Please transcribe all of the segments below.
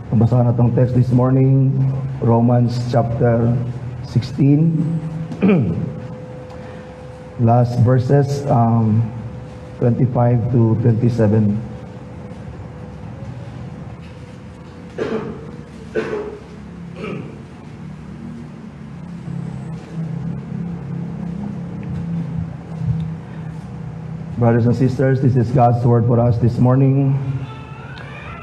Ang basahan natong text this morning, Romans chapter 16. Last verses, 25 to 27. Brothers and sisters, this is God's word for us this morning.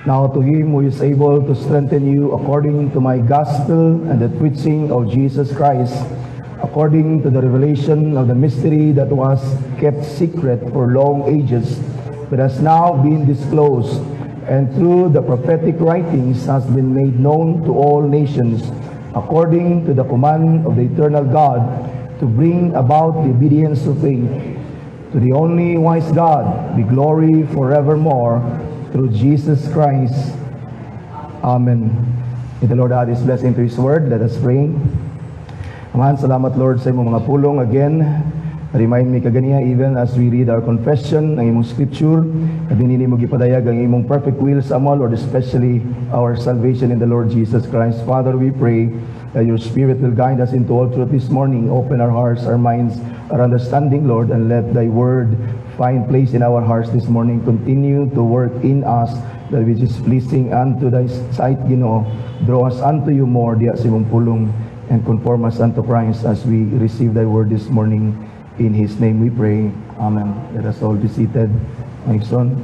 Now to him who is able to strengthen you according to my gospel and the preaching of Jesus Christ, according to the revelation of the mystery that was kept secret for long ages, but has now been disclosed, and through the prophetic writings has been made known to all nations, according to the command of the eternal God, to bring about the obedience of faith. To the only wise God be glory forevermore, through Jesus Christ. Amen. May the Lord add His blessing to His word. Let us pray. Amahan, salamat Lord sa imong mga pulong again. Remind me kaganiya even as we read our confession, ang imong scripture, at dinini mo gipadayag ang imong perfect will sa amo, Lord, especially our salvation in the Lord Jesus Christ. Father, we pray that your Spirit will guide us into all truth this morning. Open our hearts, our minds, our understanding, Lord, and let thy word find place in our hearts this morning. Continue to work in us that which is pleasing unto thy sight, Ginoo. Draw us unto you more, diya sa imong pulong, and conform us unto Christ as we receive thy word this morning. In His name we pray. Amen. Let us all be seated. My son.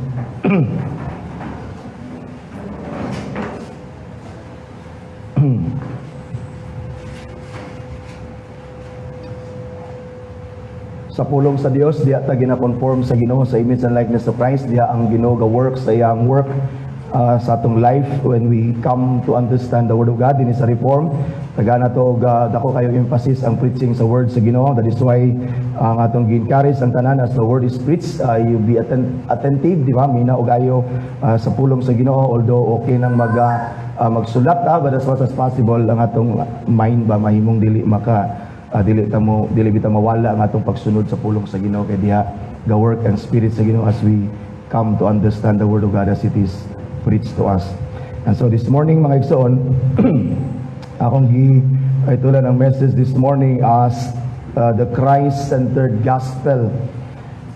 Sa pulong sa Dios, diya ta gina-conform sa Ginoo sa image and likeness of Christ. Diya ang Ginoo ga work sa iyang work sa atong life when we come to understand the Word of God. Din sa reform, tagana to dako kayo emphasis ang preaching sa Word sa Ginoo. That is why ang atong gi-encourage ang tanan as the Word is preached, you be attentive, di ba? Mina og ayo sa pulong sa Ginoo, although okay nang magsulat but as much as possible ang atong mind ba mahimong dili dili bitaw mawala ang atong pagsunod sa pulong sa Ginoo, kay diha ga work and spirit sa Ginoo as we come to understand the Word of God as it is preached to us. And so this morning, mga igsoon, akong itulan ang message this morning as the Christ-centered gospel.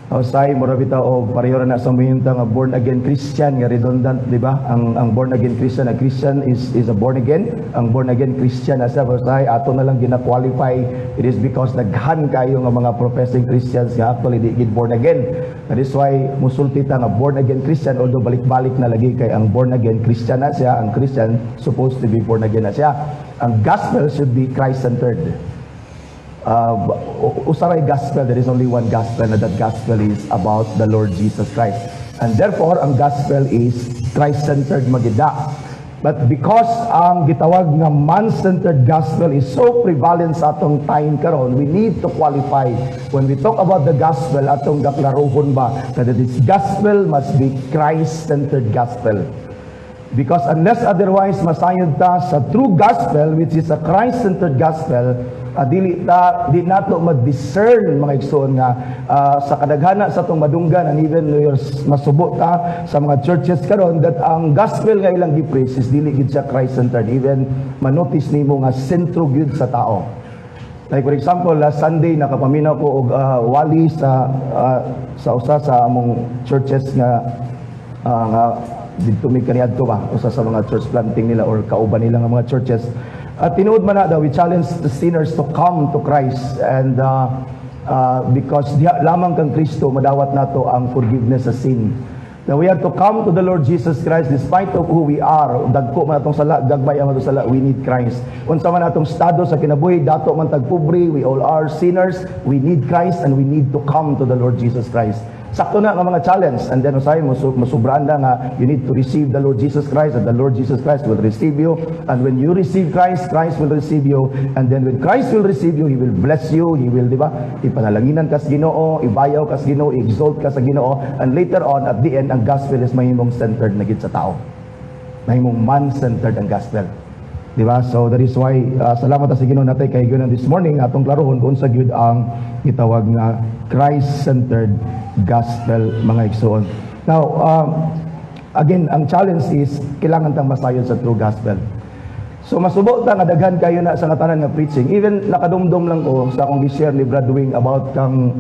Usay mura bitaw og pareho na sa muhinta nga born again Christian nga redundant, di ba? Ang born again Christian, a Christian is a born again. Ang born again Christian asa usay ato na lang gina-qualify. It is because naghan kayo nga mga professing Christians nga actually di gid born again. That is why musulti ta nga born again Christian, although balik-balik na lagi kay ang born again Christian na siya, ang Christian supposed to be born again na siya. Ang gospel should be Christ-centered. Usaray gospel, there is only one gospel, and that gospel is about the Lord Jesus Christ. And therefore, ang gospel is Christ-centered magida. But because ang gitawag nga man-centered gospel is so prevalent sa atong time karon, we need to qualify. When we talk about the gospel, atong gaklarohon ba that this gospel must be Christ-centered gospel. Because unless otherwise masayod ta sa true gospel, which is a Christ-centered gospel, di nato ma-discern mga igsoon nga sa kadaghana sa itong madunggan and even masubo ta sa mga churches karon that ang gospel nga ilang gi-preach is dili gid siya Christ-centered. Even manotice nimo nga sentro gyud sa tao. Like for example, last Sunday nakapaminaw ko og wali sa usa sa among churches nga dito may kaniadto ba usa sa mga church planting nila or kauban nila nga mga churches. Tinuod man na daw, we challenge the sinners to come to Christ, and because diha lamang kang Kristo madawat nato ang forgiveness sa sin. Now we have to come to the Lord Jesus Christ despite of who we are. Dagko man atong sala, gagmay ang atong sala, we need Christ. Unsa man atong estado sa kinabuhi, dato man tagpobre, we all are sinners, we need Christ, and we need to come to the Lord Jesus Christ. Sakto na nga mga challenge, and then usay masubraan na nga you need to receive the Lord Jesus Christ, and the Lord Jesus Christ will receive you. And when you receive Christ, Christ will receive you. And then when Christ will receive you, He will bless you. He will, di ba, ipanalanginan ka sa Ginoo, ibayaw ka sa Ginoo, i-exalt ka sa Ginoo. And later on, at the end, ang gospel is mahimong centered na gid sa tao. Mahimong man-centered ang gospel. Di ba? So that is why salamat sa Ginoo natay kay Ginoo this morning atong klarohon kung sa gyud ang gitawag nga Christ-centered gospel mga igsoon. Now, Again, ang challenge is, kailangan tang masayod sa true gospel. So masubo ta nga daghan kayo na sa ngatanan nga preaching. Even nakadumdum lang ko sa akong gi-share ni Brad Wing about kang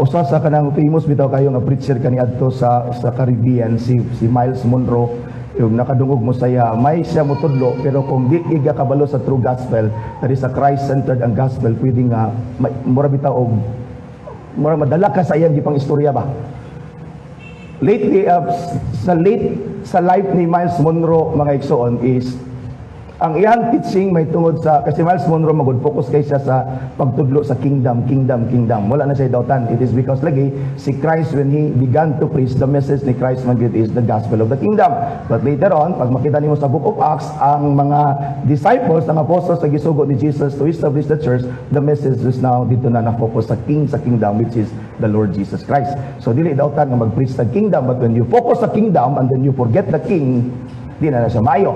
usa sa kanang famous bitaw kayo nga preacher kaniadto sa Caribbean, si Miles Monroe. Yung nakadungog mo saya, may siya mo tudlo, pero kung di ka kabalo sa true gospel, that is a Christ-centered ang gospel, pwede nga mura bitaw og mura madala ka sa iyang gipang istorya ba. Lately, sa life ni Miles Monroe, mga igsoon, is ang iyang teaching may tungod sa, kasi Miles Monroe magod-focus kay siya sa pagtudlo sa kingdom. Wala na siya dautan. It is because lagi, si Christ, when He began to preach, the message ni Christ man gyud is the gospel of the kingdom. But later on, pag makita nimo sa book of Acts, ang mga disciples, ang apostles na gisugo ni Jesus to establish the church, the message is now dito na na-focus sa kingdom, which is the Lord Jesus Christ. So, dili dautan nga mag-preach sa kingdom, but when you focus sa kingdom and then you forget the king, di na siya maayo.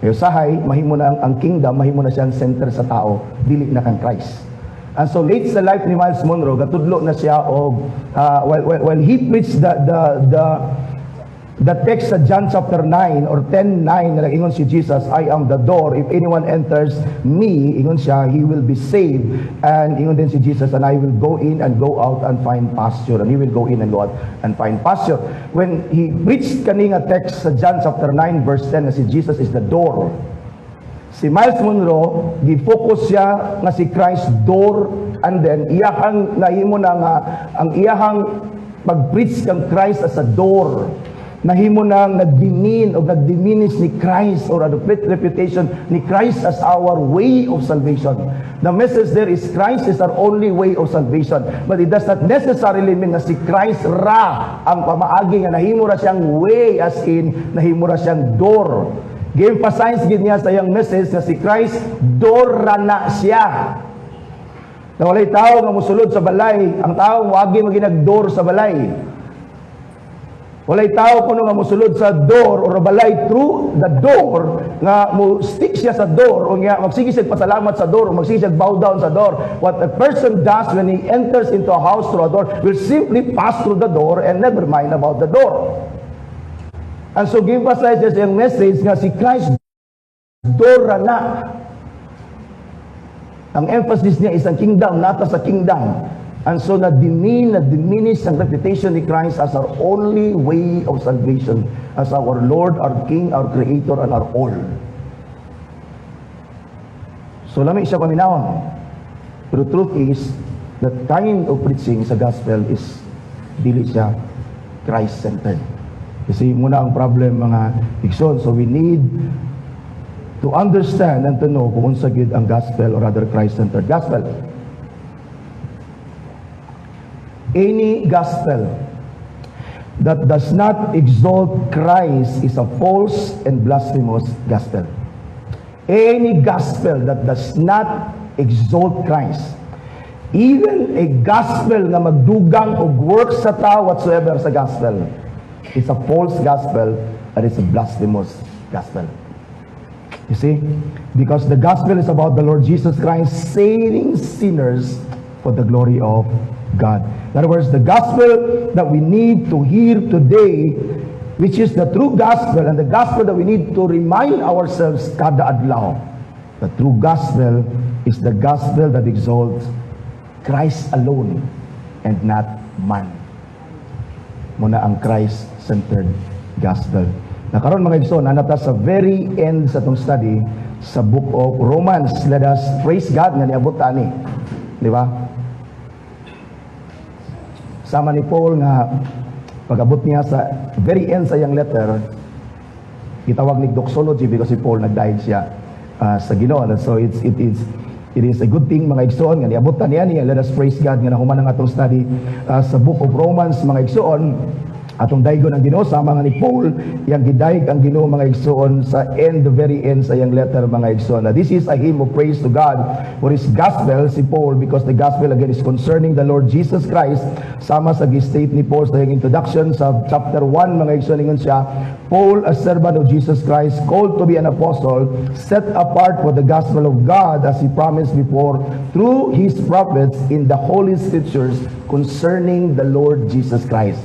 Yung sahay, mahimo na ang kingdom, mahimo na siyang center sa tao, dili na kang Christ. And so late sa life ni Miles Monroe, gatudlo na siya og while he preached the text sa John chapter 9 or 10:9 na ingon si Jesus, I am the door. If anyone enters me, ingon siya, he will be saved. And ingon din si Jesus, and I will go in and go out and find pasture. And he will go in and go out and find pasture. When he preached kaninga text sa John chapter 9 verse 10 na si Jesus is the door. Si Miles Monroe, gi-focus siya nga si Christ door, and then iyahang nahimo na nga ang iyahang pag-preach kang Christ as a door. Nahimo nang nagdimin o nagdiminish ni Christ or a reputation ni Christ as our way of salvation. The message there is Christ is our only way of salvation. But it does not necessarily mean na si Christ ra ang pamaagi nga nahimo ra siyang way, as in nahimo ra siyang door. Gi-emphasize gid niya sa iyang message na si Christ door ra na siya. Na walay tao nga mosulod sa balay, ang tao wagi maginagdoor sa balay. Walay tao kuno nga mosulod sa door or balay through the door nga mo stick siya sa door o nga magsige siya pasalamat sa door o magsige siya bow down sa door. What a person does when he enters into a house through a door will simply pass through the door and never mind about the door. And so give us yung message nga si Christ door na. Ang emphasis niya is ang kingdom, nata sa kingdom. And so na-diminish ang reputation ni Christ as our only way of salvation, as our Lord, our King, our Creator, and our all. So lami siya paminawon. Pero truth is, that kind of preaching sa gospel is dili siya Christ-centered. Kasi muna ang problem mga igsoon. So we need to understand and to know kung unsa gyud ang gospel or rather Christ-centered gospel. Any gospel that does not exalt Christ is a false and blasphemous gospel. Any gospel that does not exalt Christ, even a gospel na magdugang og works sa tao whatsoever sa gospel, is a false gospel and it's a blasphemous gospel. You see? Because the gospel is about the Lord Jesus Christ saving sinners for the glory of God. In other words, the gospel that we need to hear today, which is the true gospel, and the gospel that we need to remind ourselves kada adlaw. The true gospel is the gospel that exalts Christ alone and not man. Muna ang Christ-centered gospel. Nakaroon mga ibso, nanata sa very end sa itong study sa book of Romans. Let us praise God nga niabot ani. Di ba? Sama ni Paul nga pag-abot niya sa very end sa iyang letter, itawag ni doxology because si Paul nag-died siya sa Ginoo. So it is a good thing mga igsoon nga niabot niya niya. Let us praise God nga nahuman ang atong study sa book of Romans mga igsoon. Atong daygon ang Ginoo sama nga ni Paul yang gidayeg ang Ginoo mga igsoon sa end, the very end sa iyang letter mga igsoon. This is a hymn of praise to God for His gospel si Paul, because the gospel again is concerning the Lord Jesus Christ. Sama sa state ni Paul sa iyang introduction sa chapter 1 mga igsoon, ingon siya, Paul, a servant of Jesus Christ, called to be an apostle, set apart for the gospel of God as He promised before through His prophets in the Holy Scriptures concerning the Lord Jesus Christ.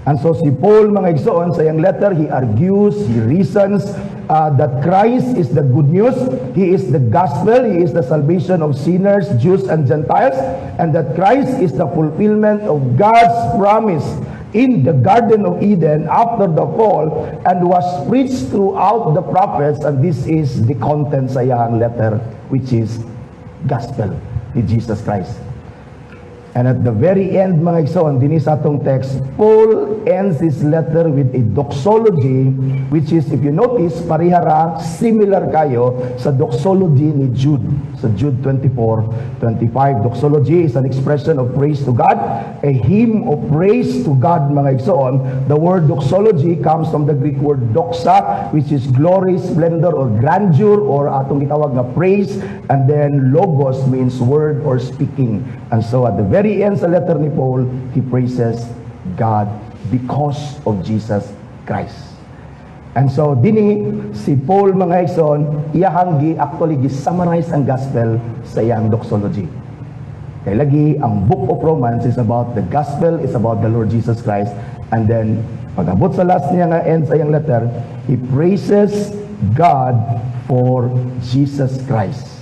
And so si Paul, mga igsoon, sa iyang letter, he argues, he reasons that Christ is the good news, He is the gospel, He is the salvation of sinners, Jews and Gentiles, and that Christ is the fulfillment of God's promise in the Garden of Eden after the fall and was preached throughout the prophets. And this is the content sa iyang letter, which is gospel ni Jesus Christ. And at the very end, mga igsoon, din sa atong text, Paul ends his letter with a doxology, which is, if you notice, parihara, similar kayo sa doxology ni Jude. Sa Jude 24:25. Doxology is an expression of praise to God, a hymn of praise to God, mga igsoon. The word doxology comes from the Greek word doxa, which is glory, splendor, or grandeur, or atong gitawag na praise. And then logos means word or speaking. And so at the very end sa letter ni Paul, he praises God because of Jesus Christ. And so dini si Paul, mga igsoon, iyahang actually gi-summarize ang gospel sa iyang doxology. Kay lagi ang book of Romans is about the gospel, is about the Lord Jesus Christ. And then pag-abot sa last niya nga end sa iyang letter, he praises God for Jesus Christ.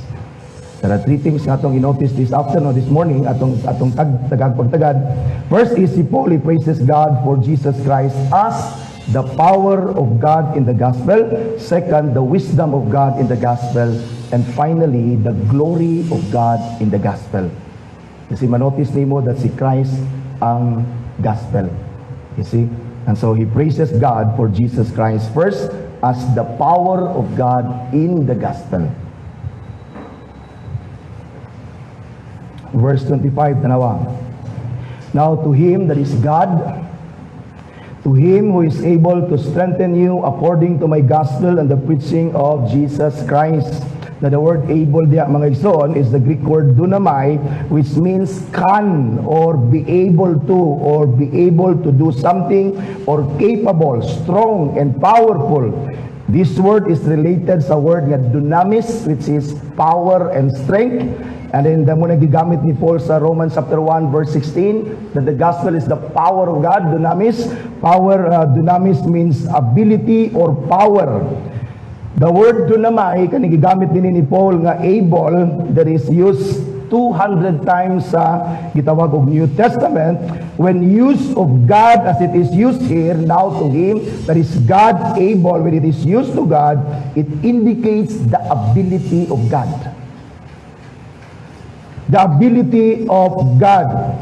There are three things nga atong i-notice this afternoon, this morning, atong tagagpagtagad. First is si Paul, he praises God for Jesus Christ as the power of God in the gospel. Second, the wisdom of God in the gospel. And finally, the glory of God in the gospel. Kasi manotice nimo that si Christ ang gospel. You see? And so he praises God for Jesus Christ first as the power of God in the gospel. Verse 25, tanawa. Now to him that is God, to him who is able to strengthen you according to my gospel and the preaching of Jesus Christ. Now the word able diya, mga igsoon, is the Greek word dunamai, which means can or be able to do something, or capable, strong and powerful. This word is related sa word nga dunamis, which is power and strength. And then damo nagigamit ni Paul sa Romans chapter 1 verse 16 that the gospel is the power of God, dunamis. Power, dunamis means ability or power. The word dunamai kanigigamit din ni Paul nga able, that is used 200 times sa gitawag og New Testament. When used of God as it is used here, now to him that is God able, when it is used to God, it indicates the ability of God. The ability of God.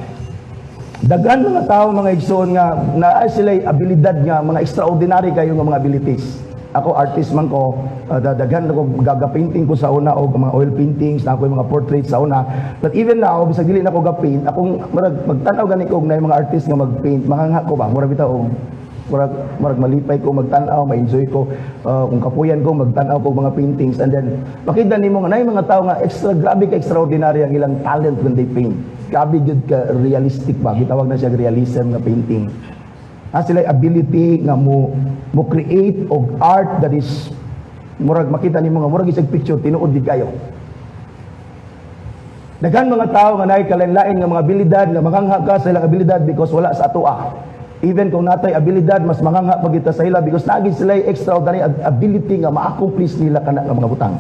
Daghan mga tao, mga igsoon, nga naa sila'y abilidad nga, mga extraordinary kayo nga mga abilities. Ako, artist man ko, daghan ako gagapainting ko sa una, o mga oil paintings, na ako yung mga portraits sa una. But even now, bisag dili na ako gapaint, akong magtanaw gani ko na yung mga artist nga magpaint, manganga ko ba, murag bitaw, murag malipay ko magtanaw, ma-enjoy ko, kung kapuyan ko magtanaw ko mga paintings. And then makita nimo nga nay mga tao nga grabe ka extraordinary ang ilang talent when they paint. Grabe jud ka realistic ba, gitawag na siya realism na painting. Sila ability nga mo create og art that is murag makita nimo nga murag isang picture tinuod di kayo. Daghan mga tao nga nay kalain-lain nga mga abilidad nga mangangha ka sa ilang abilidad because wala sa atoa. Even kung natay abilidad, mas mangangha pa kita sa ila because naging sila extraordinary ability nga ma-accomplish nila kana nga mga butang.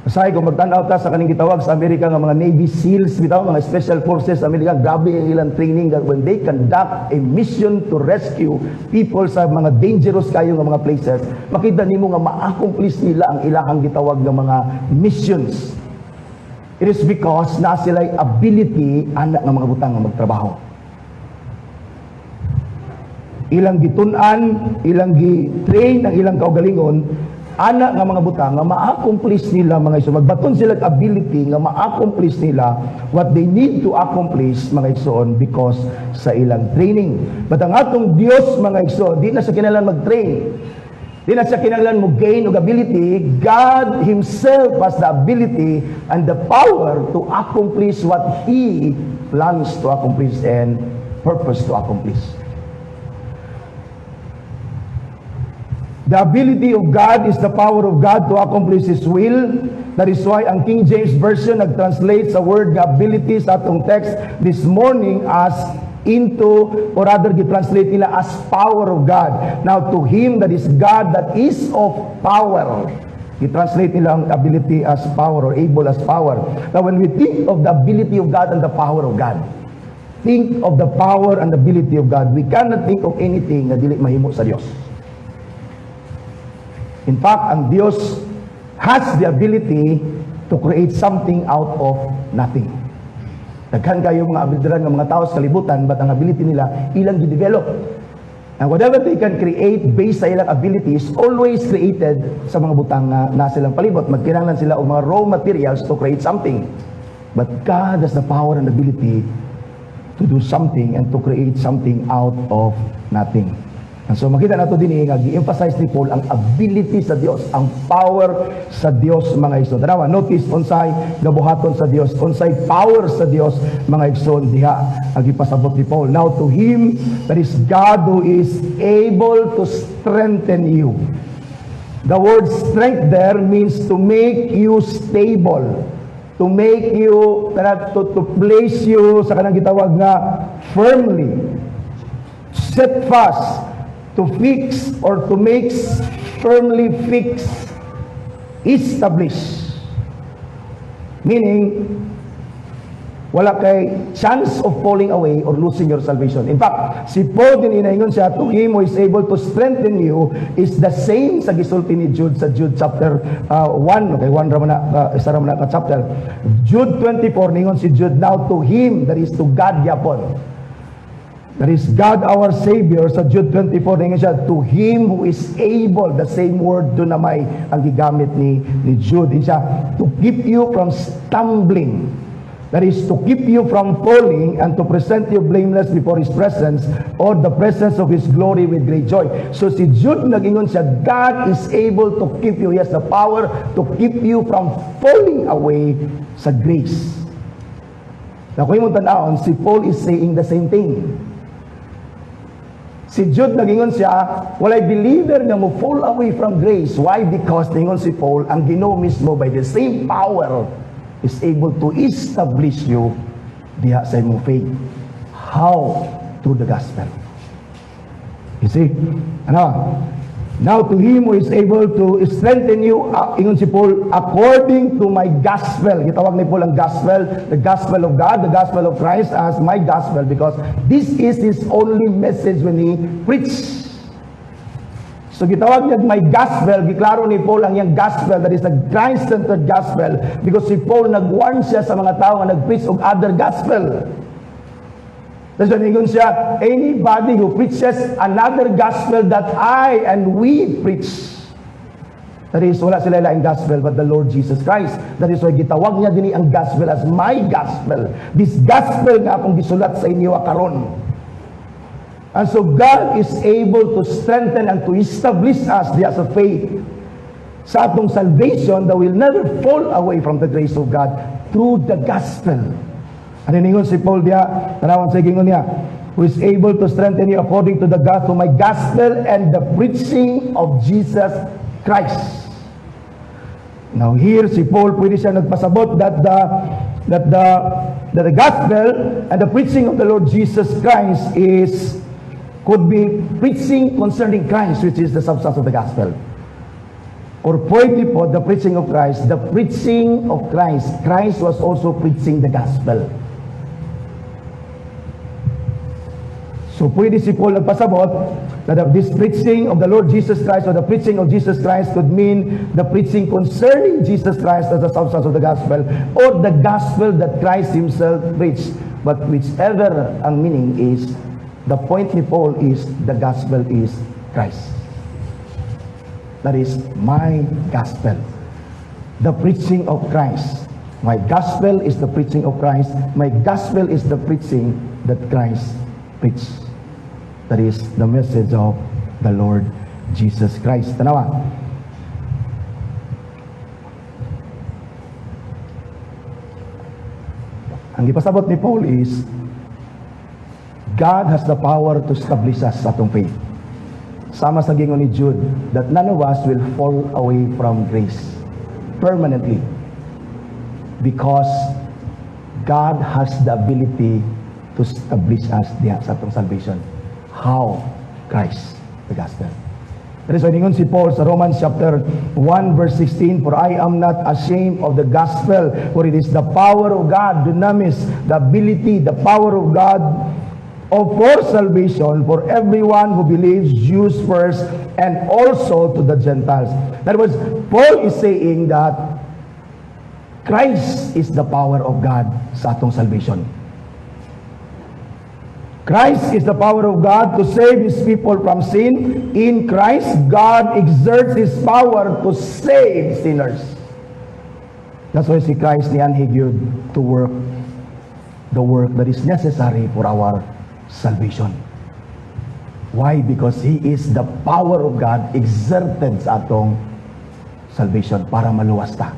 Asay kung magtanaw ta sa kaning gitawag sa Amerika nga mga Navy SEALs, bitaw mga Special Forces sa Amerika, grabe ang ilang training that when they conduct a mission to rescue people sa mga dangerous kayo nga mga places, makita nimo nga ma-accomplish nila ang ilahang gitawag nga mga missions. It is because na sila'y ability anak nga mga butang nga magtrabaho. Ilang gitun-an, ilang gi-train ang ilang kaugalingon, anak nga mga butang nga ma-accomplish nila mga igsoon. Magbaton sila ability nga ma-accomplish nila what they need to accomplish mga igsoon because sa ilang training. But ang atong Dios mga igsoon, di na sa kinahanglan mag-train. Di na sa kinahanglan mo gain og ability. God Himself has the ability and the power to accomplish what He plans to accomplish and purpose to accomplish. The ability of God is the power of God to accomplish His will. That is why ang King James Version nag-translate sa word nga ability sa atong text this morning as into, or rather translate nila as power of God. Now to Him that is God that is of power. I-translate nila ang ability as power or able as power. Now when we think of the ability of God and the power of God, think of the power and ability of God, we cannot think of anything na dili mahimo sa Dios. In fact, ang Dios has the ability to create something out of nothing. Daghan kayo mga abilidad ng mga tao sa kalibutan, but ang ability nila, ilang gidevelop. And whatever they can create based sa ilang abilities, always created sa mga butang na silang palibot. Magkinahanglan sila o mga raw materials to create something. But God has the power and ability to do something and to create something out of nothing. And so makita nato din nga gi-emphasize ni Paul ang ability sa Dios, ang power sa Dios mga igsoon. Tanawa, notice unsay gabuhaton sa Dios, unsay power sa Dios mga igsoon diha ang gipasabot ni Paul. Now to Him that is God who is able to strengthen you. The word strength there means to make you stable, to make you to place you sa kanang gitawag nga firmly, set fast, to fix or to make firmly fix, establish. Meaning, wala kay chance of falling away or losing your salvation. In fact, si Paul din inaingon siya, to Him who is able to strengthen you, is the same sa gisulti ni Jude sa Jude chapter 1. Okay, 1 raman na, isa raman na chapter. Jude 24, ningon si Jude, now to Him, that is to God yapon. That is God our Savior. Sa Jude 24, ningon siya, to Him who is able, the same word doon na may ang gigamit ni Jude. Siya, to keep you from stumbling. That is, to keep you from falling and to present you blameless before His presence or the presence of His glory with great joy. So si Jude nagingon siya, God is able to keep you. He has the power to keep you from falling away sa grace. Na kung yung tanawon, si Paul is saying the same thing. Si Jude nagingon siya, walay believer nga mo fall away from grace. Why? Because nagingon si Paul, ang Ginoo mismo by the same power is able to establish you diha sa imong faith. How? Through the gospel. You see? Ano? Now to Him who is able to strengthen you, ingon si Paul, according to my gospel. Gitawag ni Paul ang gospel, the gospel of God, the gospel of Christ as my gospel, because this is His only message when He preached. So gitawag niya my gospel, giklaro ni Paul ang iyang gospel, that is the Christ-centered gospel, because si Paul nag-warn siya sa mga tao nga nag-preach og other gospel. Tapos naningon siya, anybody who preaches another gospel that I and we preach, that is, wala sila laing gospel but the Lord Jesus Christ. That is why gitawag niya din ang gospel as my gospel. This gospel nga akong gisulat sa inyo karon. And so God is able to strengthen and to establish us diya sa faith, sa atong salvation, that will never fall away from the grace of God through the gospel. Ano ningon si Paul diya, tanawan sa gingon niya, who is able to strengthen you according to the gospel, my gospel and the preaching of Jesus Christ. Now here si Paul pwede siya nagpasabot that the gospel and the preaching of the Lord Jesus Christ could be preaching concerning Christ, which is the substance of the gospel. Or pwede po, the preaching of Christ, the preaching of Christ. Christ was also preaching the gospel. So pwede si Paul nagpasabot that this preaching of the Lord Jesus Christ or the preaching of Jesus Christ could mean the preaching concerning Jesus Christ as the substance of the gospel, or the gospel that Christ Himself preached. But whichever ang meaning is, the point ni Paul is the gospel is Christ. That is my gospel. The preaching of Christ. My gospel is the preaching of Christ. My gospel is the preaching that Christ preached. That is the message of the Lord Jesus Christ. Tanawa. Ang ipasabot ni Paul is, God has the power to establish us sa atong faith. Sama sa gingon ni Jude, that none of us will fall away from grace permanently, because God has the ability to establish us diha sa atong salvation. How? Christ, the gospel. That is why ningon si Paul sa Romans chapter 1 verse 16, "For I am not ashamed of the gospel, for it is the power of God, dunamis, the ability, the power of God for salvation for everyone who believes, Jews first, and also to the Gentiles." In other words, Paul is saying that Christ is the power of God sa atong salvation. Christ is the power of God to save His people from sin. In Christ, God exerts His power to save sinners. That's why si Christ niyanhig yun to work the work that is necessary for our salvation. Why? Because He is the power of God exerted sa atong salvation para maluwas ta.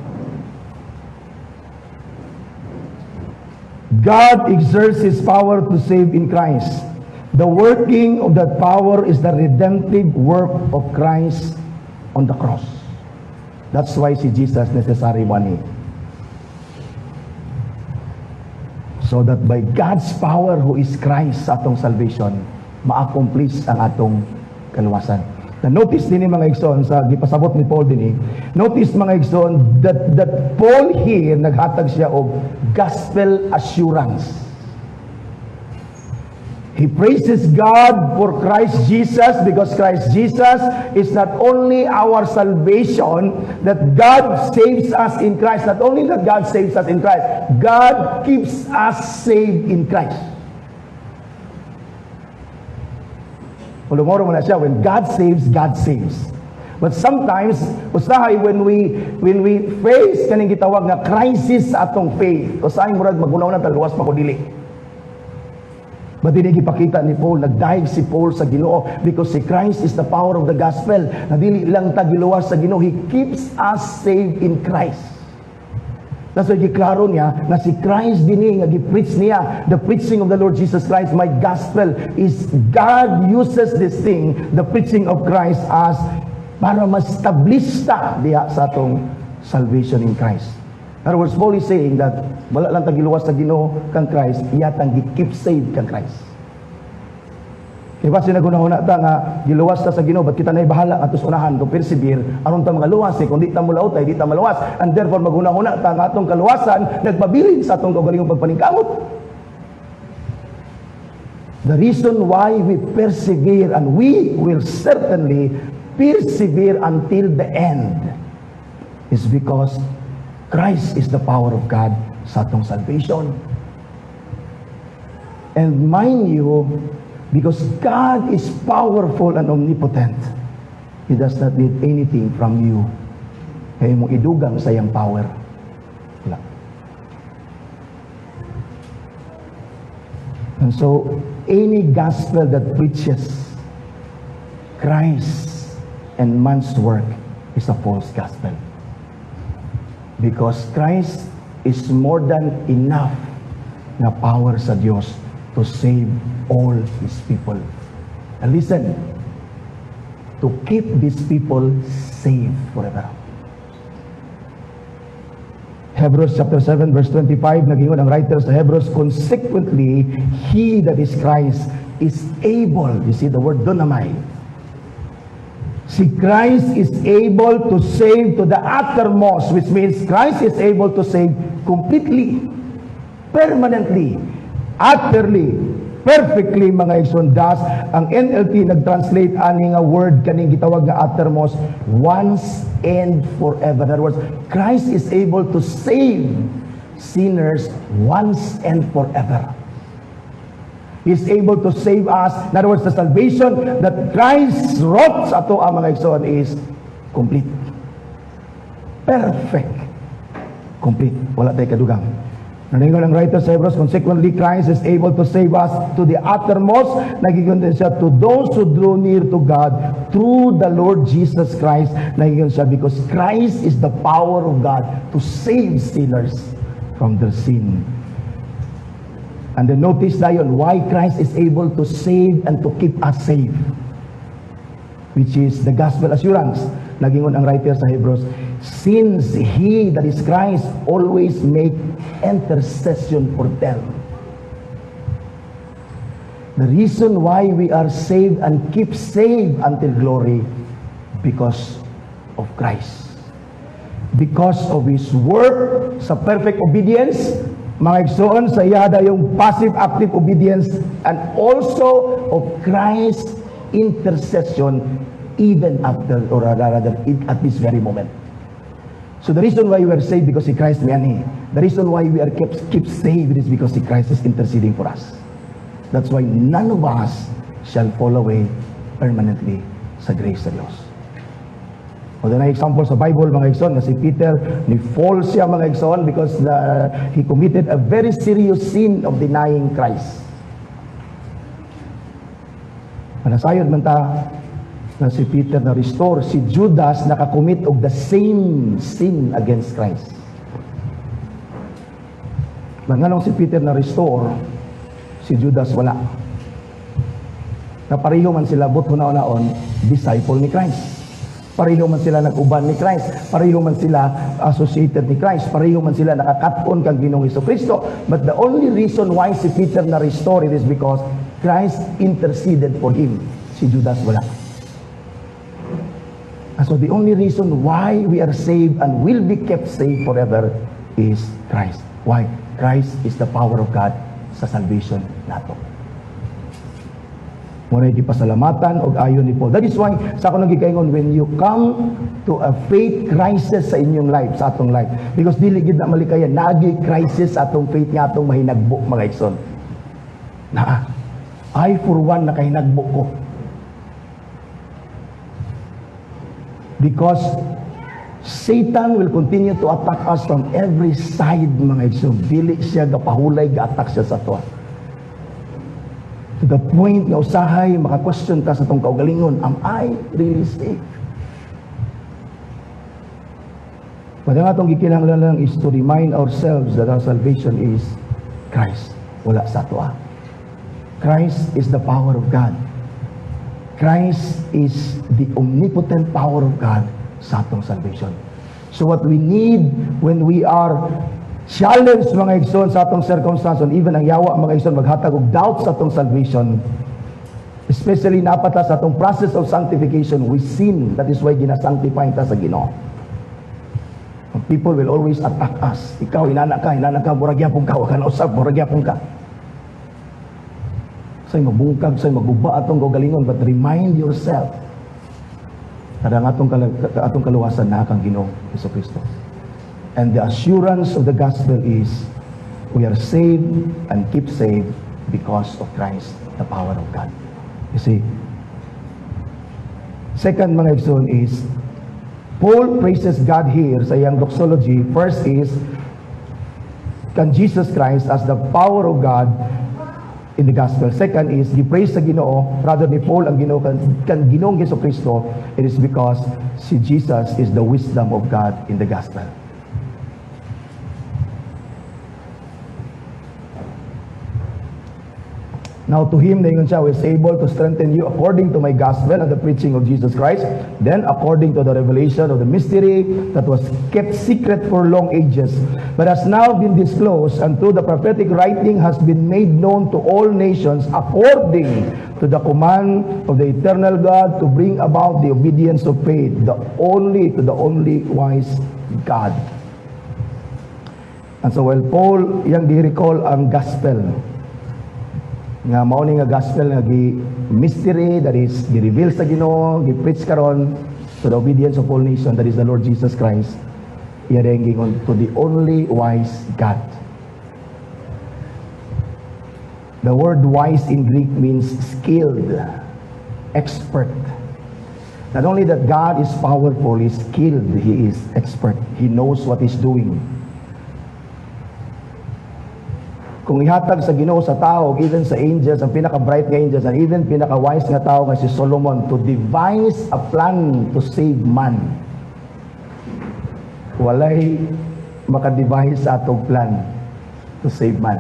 God exerts His power to save in Christ. The working of that power is the redemptive work of Christ on the cross. That's why si Jesus necessary money. So that by God's power who is Christ sa atong salvation, ma-accomplish ang atong kaluwasan. Na notice din mga igsoon sa gipasabot ni Paul din notice mga igsoon that Paul here naghatag siya og gospel assurance. He praises God for Christ Jesus because Christ Jesus is not only our salvation, that God saves us in Christ. Not only that God saves us in Christ, God keeps us saved in Christ. Ulumoro mo na siya, when God saves, God saves. But sometimes, usahay when we face kaning gitawag nga crisis sa atong faith, usahay murag magunaw na taluwas pa ko dili. But hindi gipakita ni Paul, nagdaig si Paul sa Ginoo because si Christ is the power of the gospel. Na dili lang ta giluwas sa Ginoo, He keeps us saved in Christ. That's why giklaro niya na si Christ din nga gi-preach niya, the preaching of the Lord Jesus Christ, my gospel is God uses this thing, the preaching of Christ, as para ma-establish ta diha sa atong salvation in Christ. In other words, Paul is saying that wala lang tagiluwas sa Ginoo kang Christ, iyatang gi-keep saved kang Christ. Kaya ba sinagunahuna ta nga giluwas ta sa Ginoo, ba't kita na'y bahala atos unahan to persevere aron ta mga luwas kung di ta mulautay, di ta maluwas, and therefore magunahuna ta nga atong kaluwasan nagpabilin sa atong kaugalingong pagpaningkamot. The reason why we persevere, and we will certainly persevere until the end, is because Christ is the power of God sa atong salvation. And mind you, because God is powerful and omnipotent, He does not need anything from you. Kaya mo idugang sa iyang power. Wala. And so, any gospel that preaches Christ and man's work is a false gospel. Because Christ is more than enough na power sa Diyos to save all His people. And listen, to keep these people safe forever. Hebrews chapter 7 verse 25, nagingon ang writer sa Hebrews, consequently, He that is Christ is able, you see the word dunamai, si Christ is able to save to the uttermost, which means Christ is able to save completely, permanently, utterly, perfectly, mga igsoon. Ang NLT nag-translate ani nga word kaning gitawag nga uttermost, once and forever. In other words, Christ is able to save sinners once and forever. He is able to save us. In other words, the salvation that Christ wrought sa ato ang mga igsoon is complete. Perfect. Complete. Wala tayo kadugang. Naningon ang writer sa Hebrews, consequently, Christ is able to save us to the uttermost. Nagigon din siya to those who draw near to God through the Lord Jesus Christ. Nagigon siya because Christ is the power of God to save sinners from their sin. And then notice dayon why Christ is able to save and to keep us safe, which is the gospel assurance. Nagingon ang writer sa Hebrews, since He that is Christ always make intercession for them. The reason why we are saved and keep saved until glory, because of Christ. Because of His work sa perfect obedience, mga igsoon, sa iyada yung passive active obedience, and also of Christ's intercession even after, or rather at this very moment. So the reason why we are saved because si Christ miyani. The reason why we are keep saved is because si Christ is interceding for us. That's why none of us shall fall away permanently sa grace sa Diyos. O na example sa Bible, mga igsoon, na si Peter, ni-fall siya, mga igsoon, because he committed a very serious sin of denying Christ. Manasayod man ta na si Peter na restore, si Judas nakakommit og the same sin against Christ. Manganong si Peter na restore, si Judas wala. Napareho man sila, but hunaon disciple ni Christ. Pareho man sila nag-uban ni Christ. Pareho man sila associated ni Christ. Pareho man sila nakakaton kang Ginoong Hesukristo. But the only reason why si Peter na restore it is because Christ interceded for him. Si Judas wala. And so the only reason why we are saved and will be kept safe forever is Christ. Why? Christ is the power of God sa salvation nato. Muna ipasalamatan og ayon ni Paul. That is why sa ako nagikaingon, when you come to a faith crisis sa inyong life, sa atong life, because dili gid na malikayan, nagi crisis atong faith nga atong mahinagbo, mga igsoon. I for one nakahinagbo ko. Because Satan will continue to attack us from every side, mga igsoon. Dili siya gapahulay, ga-attack siya sa to. To the point na usahay, maka-question ka sa itong kaugalingon, am I really safe? But ang atong gikinahanglan lang is to remind ourselves that our salvation is Christ. Wala sa to. Christ is the power of God. Christ is the omnipotent power of God sa atong salvation. So what we need when we are challenged, mga igsoon, sa atong circumstance, even ang yawa, mga igsoon, maghatag og doubt sa atong salvation, especially napata sa atong process of sanctification, we sin. That is why ginasanctify ta sa Ginoo. People will always attack us. Ikaw, inana ka, buragyapong ka, waka na usap, buragyapong ka. Say mabungkag, say maguba atong gagalingon, but remind yourself kada nga atong kaluwasan na kang Ginoo Hesukristo. And the assurance of the gospel is we are saved and keep saved because of Christ, the power of God. You see? Second, mga igsoon, is Paul praises God here sa iyang doxology. First is can Jesus Christ as the power of God in the gospel. Second is he praise sa Ginoo, rather ni Paul ang Ginoo kan Ginoong Hesukristo. It is because si Jesus is the wisdom of God in the gospel. Now to him, naingon siya, is able to strengthen you according to my gospel and the preaching of Jesus Christ, then according to the revelation of the mystery that was kept secret for long ages, but has now been disclosed, and through the prophetic writing has been made known to all nations according to the command of the eternal God to bring about the obedience of faith, to the only wise God. And so while Paul, iyang di-recall ang gospel, nga mao ni nga gospel nga mystery that is gi-reveal sa Ginoo, gi-preach karon to the obedience of all nations, that is the Lord Jesus Christ. Iya ring on to the only wise God. The word wise in Greek means skilled, expert. Not only that God is powerful, He is skilled, He is expert. He knows what He's doing. Kung ihatag sa Ginoo sa tao, even sa angels, ang pinaka-bright nga angels, and even pinaka-wise nga tao nga si Solomon, to devise a plan to save man, walay maka-devise sa atong plan to save man.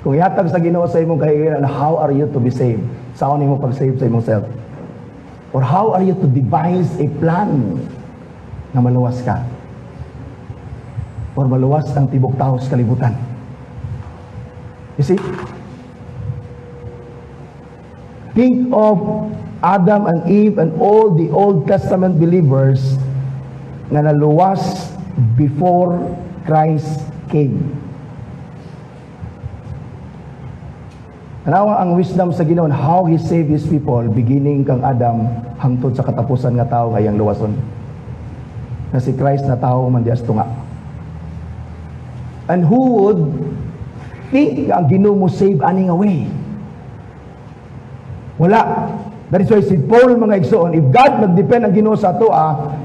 Kung ihatag sa Ginoo sa imong kahigayon, how are you to be saved? Saan mo pag-save sa imong self? Or how are you to devise a plan na maluwas ka? Or maluwas ang tibok tao sa kalibutan? You see? Think of Adam and Eve and all the Old Testament believers na naluwas before Christ came. Tanawa ang wisdom sa Ginoo how He saved His people beginning kang Adam hangtod sa katapusan nga tao ngayang luwason. Na si Christ na tao man dias tunga. And who would think ang Ginoo mo save ani nga way? Wala. That is why si Paul mga igsoon, if God magdepend ang Ginoo sa atoa,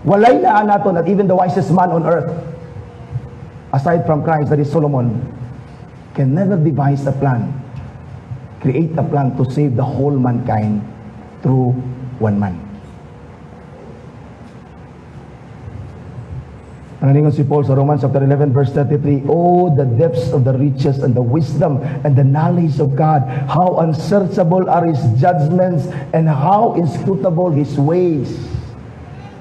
walay laan naton at even the wisest man on earth, aside from Christ, that is Solomon, can never devise a plan, create a plan to save the whole mankind through one man. Naningon si Paul sa Romans chapter 11 verse 33, oh, the depths of the riches and the wisdom and the knowledge of God, how unsearchable are His judgments and how inscrutable His ways.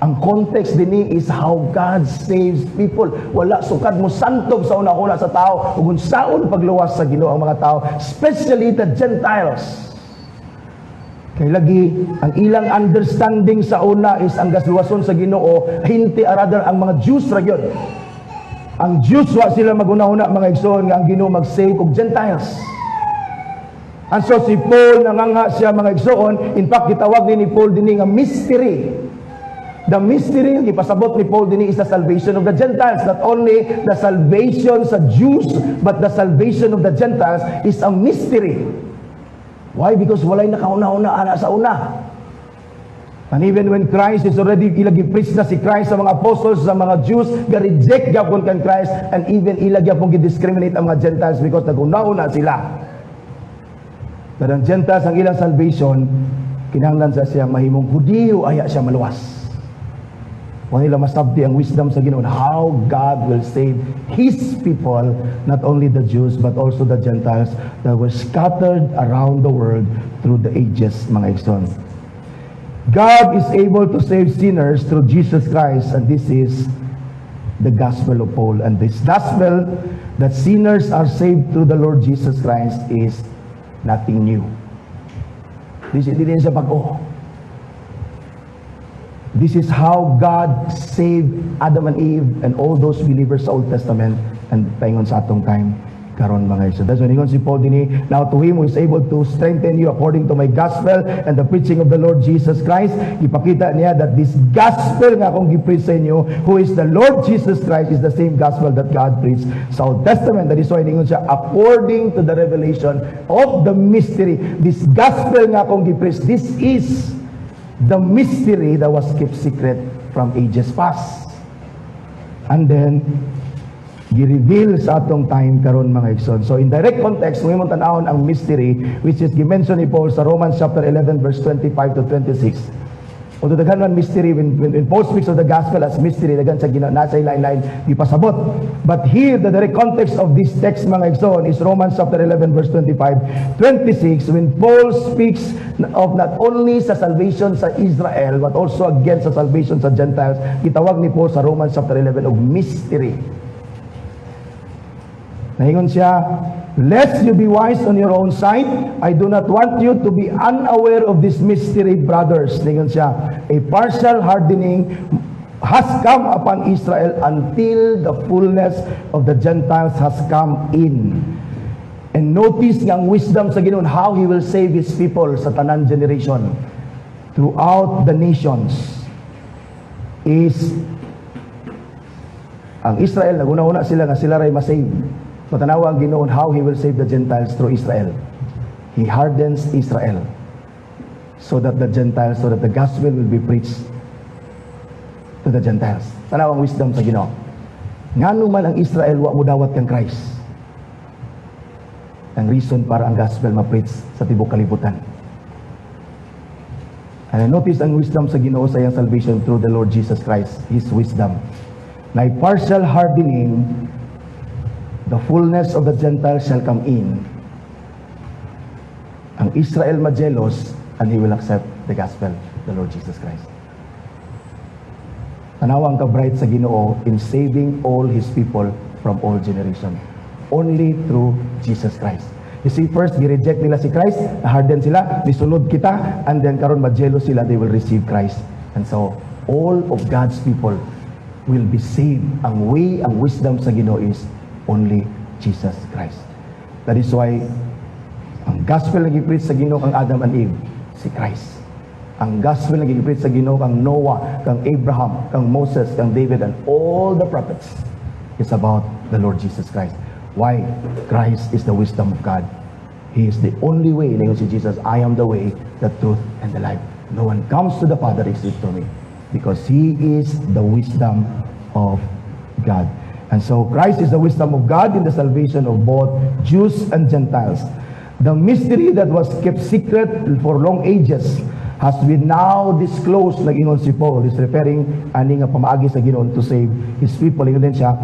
Ang context din is how God saves people. Wala sukad mo santog sa una-una sa tao ug unsaon pagluwas sa Ginoo ang mga tao, especially the Gentiles. Kay lagi, ang ilang understanding sa una is ang gasluwason sa Ginoo, hindi rather ang mga Jews ra gyud. Ang Jews wa sila maguna-una mga igsoon nga ang Ginoo mag-save og Gentiles. And so si Paul nanganga siya mga igsoon, in fact gitawag ni Paul dinhi nga mystery. The mystery nga ipasabot ni Paul dinhi is the salvation of the Gentiles. Not only the salvation sa Jews, but the salvation of the Gentiles is a mystery. Why? Because walay nakauna-una ana sa una. And even when Christ is already ilagi-preach na si Christ sa mga apostles, sa mga Jews, ga-reject gapon kan Christ, and even ilagi-apon gi-discriminate ang mga Gentiles because naguna-una sila. Pero ang Gentiles, ang ilang salvation, kinahanglan sa siya mahimong Hudiyo, aya siya maluwas. Kung nila masabdi ang wisdom sa Ginoo, how God will save His people, not only the Jews, but also the Gentiles that were scattered around the world through the ages, mga igsoon. God is able to save sinners through Jesus Christ, and this is the gospel of Paul. And this gospel that sinners are saved through the Lord Jesus Christ is nothing new. This is din sa pag-o. This is how God saved Adam and Eve and all those believers sa Old Testament and paingon sa atong time karon mga igsoon. That's when si Paul dinhi, now to Him who is able to strengthen you according to my gospel and the preaching of the Lord Jesus Christ. Ipakita niya that this gospel nga akong gi-preach sa inyo, who is the Lord Jesus Christ, is the same gospel that God preached sa Old Testament. That is why ningon siya, according to the revelation of the mystery. This gospel nga akong gi-preach, this is the mystery that was kept secret from ages past. And then, gi-reveal sa atong time karon mga igsoon. So in direct context, mo tan-awon ang mystery which is gi-mention ni Paul sa Romans chapter 11 verse 25 to 26. Although daghan man mystery when Paul speaks of the gospel as mystery, daghan sa nasa line gipasabot. But here the direct context of this text mga igsoon is Romans chapter 11 verse 25, 26 when Paul speaks of not only sa salvation sa Israel but also again sa salvation sa Gentiles. Gitawag ni Paul sa Romans chapter 11 og mystery. Nahingon siya, lest you be wise on your own side, I do not want you to be unaware of this mystery, brothers. Nahingon siya, a partial hardening has come upon Israel until the fullness of the Gentiles has come in. And notice ang wisdom sa Ginoo, how He will save His people sa tanan generation throughout the nations is ang Israel, naguna-una sila nga sila ray masave. Matanawa ang Ginoo how He will save the Gentiles through Israel. He hardens Israel so that the Gentiles, so that the gospel will be preached to the Gentiles. Tanawa ang wisdom sa Ginoo. Ngano man ang Israel wa mo dawat kang Christ. Ang reason para ang gospel ma-preach sa tibuok kalibutan. And notice ang wisdom sa Ginoo sa iyang salvation through the Lord Jesus Christ, His wisdom. Na partial hardening, the fullness of the Gentiles shall come in. Ang Israel majelos, and he will accept the gospel, the Lord Jesus Christ. Tanawa ang kabright sa Ginoo in saving all His people from all generation. Only through Jesus Christ. You see, first, gi-reject nila si Christ, na-harden sila, nisunod kita, and then karon ma-jealous sila, they will receive Christ. And so, all of God's people will be saved. Ang way, ang wisdom sa Ginoo is only Jesus Christ. That is why, ang gospel na gi-preach sa Ginoo kang Adam and Eve, si Christ. Ang gospel na gi-preach sa Ginoo kang Noah, kang Abraham, kang Moses, kang David, and all the prophets is about the Lord Jesus Christ. Why? Christ is the wisdom of God. He is the only way. Ngayon si Jesus, I am the way, the truth, and the life. No one comes to the Father except through me. Because He is the wisdom of God. And so Christ is the wisdom of God in the salvation of both Jews and Gentiles. The mystery that was kept secret for long ages has been now disclosed, nag-ingon si Paul, is referring ani nga pamaagi sa Ginoo to save His people. Ingon din siya,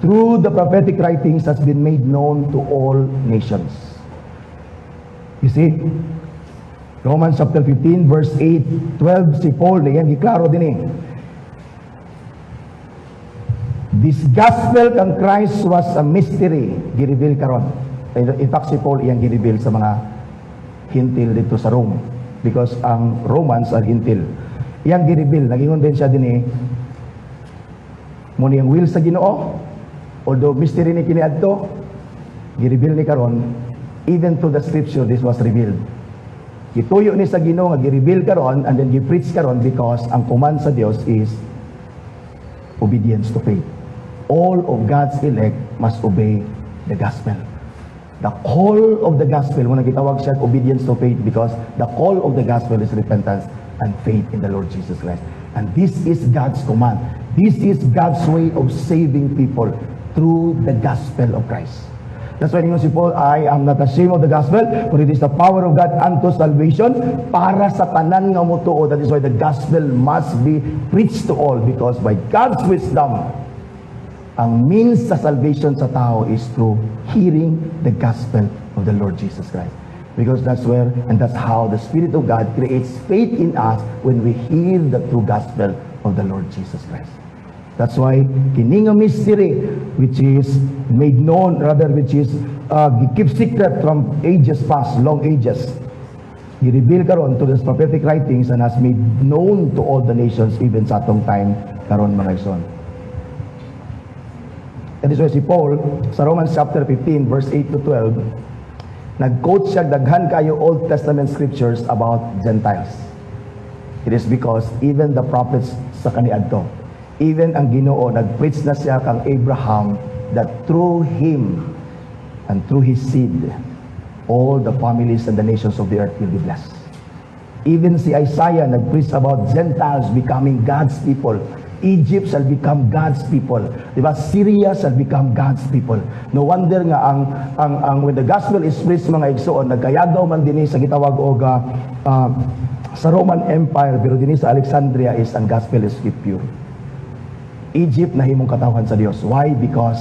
through the prophetic writings has been made known to all nations. You see, Romans chapter 15, verse 8, 12, si Paul, na yan, giklaro din eh. This gospel kang Christ was a mystery, gi-reveal karon. In fact, si Paul, iyang gi-reveal sa mga hintil dito sa Rome. Because ang Romans are hintil. Iyang gi-reveal, nag-ingon din siya din eh, muna yung will sa Ginoo, although mystery ni kiniadto, gi-reveal ni karon, even through the scripture, this was revealed. Gituyo ni sa Ginoo nga gi-reveal karon and then gi-preach karon because ang command sa Dios is obedience to faith. All of God's elect must obey the gospel. The call of the gospel, muna gitawag siya obedience to faith because the call of the gospel is repentance and faith in the Lord Jesus Christ. And this is God's command. This is God's way of saving people through the gospel of Christ. That's why si Paul, I am not ashamed of the gospel, for it is the power of God unto salvation, para sa tanan nga motuo. That is why the gospel must be preached to all, because by God's wisdom, ang means sa salvation sa tao is through hearing the gospel of the Lord Jesus Christ. Because that's where, and that's how the Spirit of God creates faith in us when we hear the true gospel of the Lord Jesus Christ. That's why kining a mystery which is made known, rather which is kept secret from ages past, long ages, i-reveal karon to the prophetic writings and has made known to all the nations even sa atong time karon mga igsoon. And this is why si Paul sa Romans chapter 15 verse 8 to 12 nag-quote siya daghan kayo Old Testament scriptures about Gentiles. It is because even the prophets sa kaniadto, even ang Ginoo, nag-preach na siya kang Abraham that through him and through his seed, all the families and the nations of the earth will be blessed. Even si Isaiah nag-preach about Gentiles becoming God's people. Egypt shall become God's people. Diba? Syria shall become God's people. No wonder nga ang when the gospel is preached mga igsoon, nagkayagaw man din sa gitawag og sa Roman Empire, pero din sa Alexandria is ang gospel is pure. Egypt nahimong katawhan sa Dios. Why? Because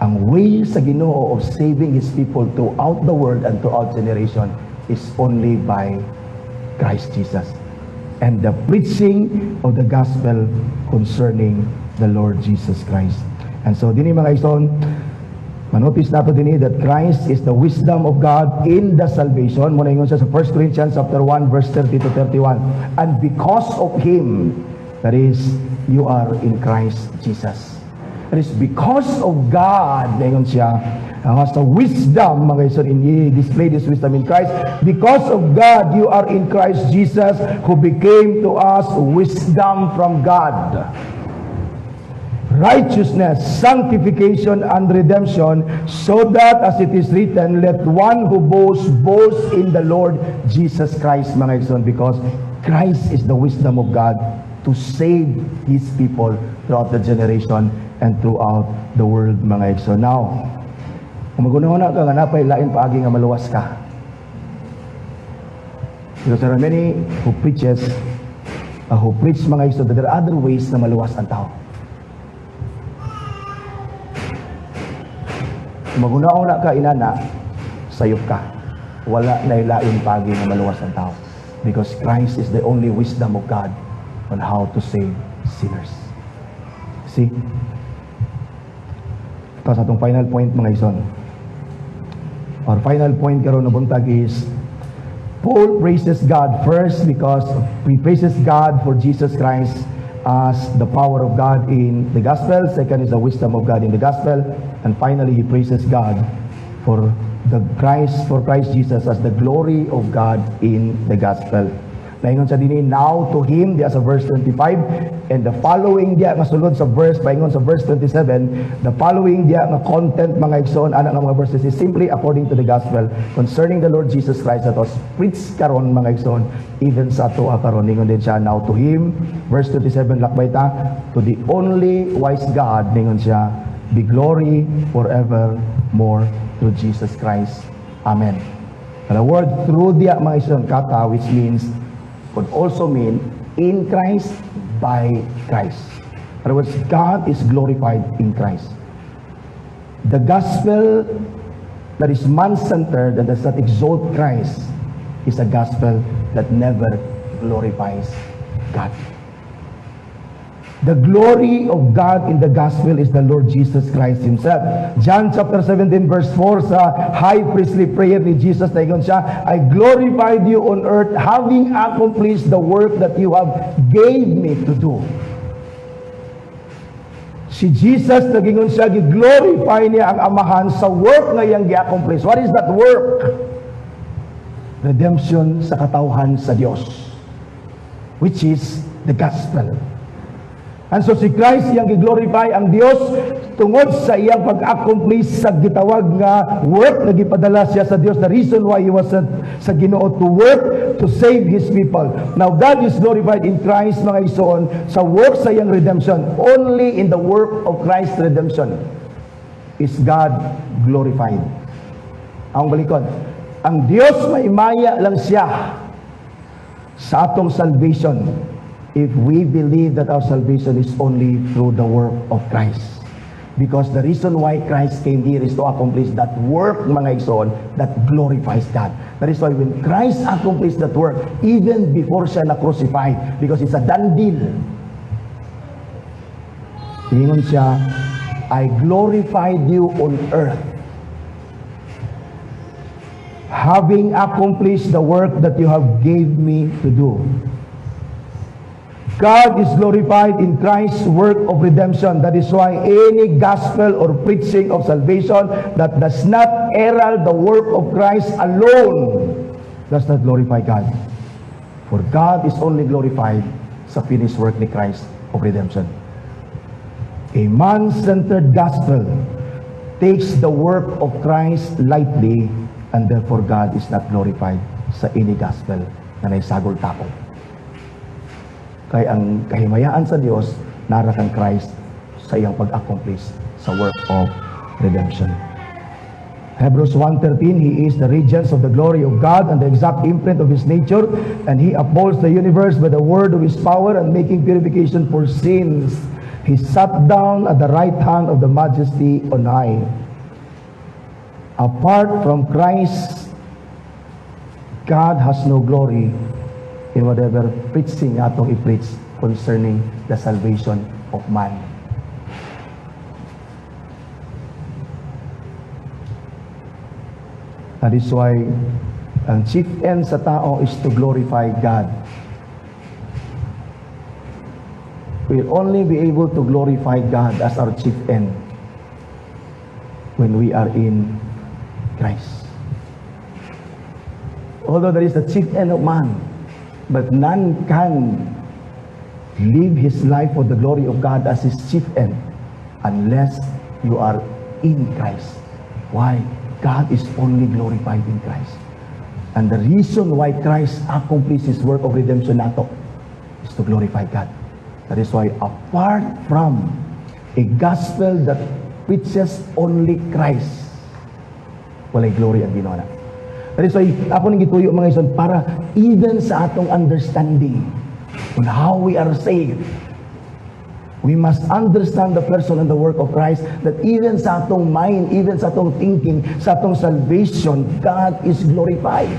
ang way sa Ginoo of saving His people throughout the world and throughout generation is only by Christ Jesus. And the preaching of the gospel concerning the Lord Jesus Christ. And so, dini mga ison, manotice nato dini that Christ is the wisdom of God in the salvation. Muna ingon siya sa 1 Corinthians chapter 1 verse 30 to 31. And because of Him, that is, you are in Christ Jesus. That is because of God, ngayon siya, has the wisdom, mga iso, display this wisdom in Christ. Because of God, you are in Christ Jesus, who became to us wisdom from God. Righteousness, sanctification, and redemption, so that, as it is written, let one who boasts, boast in the Lord Jesus Christ, mga iso, because Christ is the wisdom of God to save His people throughout the generation and throughout the world, mga igso. Now, kung magunahon ka nga napay lain paagi nga maluwas ka. Because there are many who preach mga igso that there are other ways na maluwas ang tao. Kung magunahon ka inana, sayop ka. Wala na lain paagi nga maluwas ang tao. Because Christ is the only wisdom of God on how to save sinners. See? Ito sa itong final point, mga ison. Our final point karon na buntag is Paul praises God first because he praises God for Jesus Christ as the power of God in the gospel. Second is the wisdom of God in the gospel. And finally, he praises God for Christ Jesus as the glory of God in the gospel. Naingon sa dinhi, now to him, diya sa verse 25, and the following diya nga sulod sa verse, paingon sa verse 27, the following diya nga content mga igsoon, ana nga mga verses is simply according to the gospel concerning the Lord Jesus Christ that was preached karon mga igsoon, even sa ato karon. Ningon din siya, now to him, verse 27, lakbay ta, to the only wise God, ningon siya, be glory forever more through Jesus Christ. Amen. And the word through diya mga igsoon kata, which means could also mean in Christ, by Christ. In other words, God is glorified in Christ. The gospel that is man-centered and does not exalt Christ is a gospel that never glorifies God. The glory of God in the gospel is the Lord Jesus Christ Himself. John chapter 17 verse 4 sa high priestly prayer ni Jesus, naingon siya, I glorified you on earth having accomplished the work that you have gave me to do. Si Jesus, nagingon siya, gi-glorify niya ang Amahan sa work na iyang gi-accomplish. What is that work? Redemption sa katawhan sa Dios, which is the gospel. And so si Christ iyang gi-glorify ang Dios tungod sa iyang pag-accomplish sa gitawag nga work na gipadala siya sa Dios. The reason why He was sent sa Ginoo to work to save His people. Now God is glorified in Christ mga igsoon sa work sa iyang redemption. Only in the work of Christ's redemption is God glorified. Ang balikod, ang Dios may maya lang siya sa atong salvation if we believe that our salvation is only through the work of Christ. Because the reason why Christ came here is to accomplish that work, mga igsoon, that glorifies God. That is why when Christ accomplished that work, even before siya na-crucified, because it's a done deal, tingon siya, I glorified you on earth, having accomplished the work that you have gave me to do. God is glorified in Christ's work of redemption. That is why any gospel or preaching of salvation that does not herald the work of Christ alone does not glorify God. For God is only glorified sa finished work ni Christ of redemption. A man-centered gospel takes the work of Christ lightly, and therefore God is not glorified sa any gospel na naisagol tako. Kaya ang kahimayaan sa Diyos, nara kang Christ sa iyang pag-accomplish sa work of redemption. Hebrews 1:13, He is the radiance of the glory of God and the exact imprint of His nature, and He upholds the universe by the word of His power and making purification for sins. He sat down at the right hand of the Majesty on high. Apart from Christ, God has no glory in whatever preaching atong i-preach concerning the salvation of man. That is why ang chief end sa tao is to glorify God. We'll only be able to glorify God as our chief end when we are in Christ. Although there is the chief end of man, but none can live his life for the glory of God as his chief end unless you are in Christ. Why? God is only glorified in Christ. And the reason why Christ accomplished His work of redemption nato is to glorify God. That is why apart from a gospel that preaches only Christ, walay glory ang ginawa na. That is why ako nang gituyo mga ison para even sa atong understanding on how we are saved, we must understand the person and the work of Christ, that even sa atong mind, even sa atong thinking, sa atong salvation, God is glorified.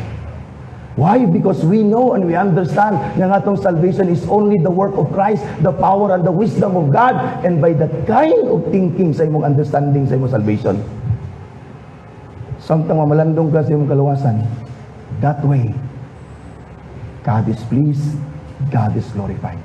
Why? Because we know and we understand na atong salvation is only the work of Christ, the power and the wisdom of God, and by that kind of thinking sa imong understanding sa imong salvation, Samtang mamalandong ka sa iyong kaluwasan, that way, God is pleased, God is glorified.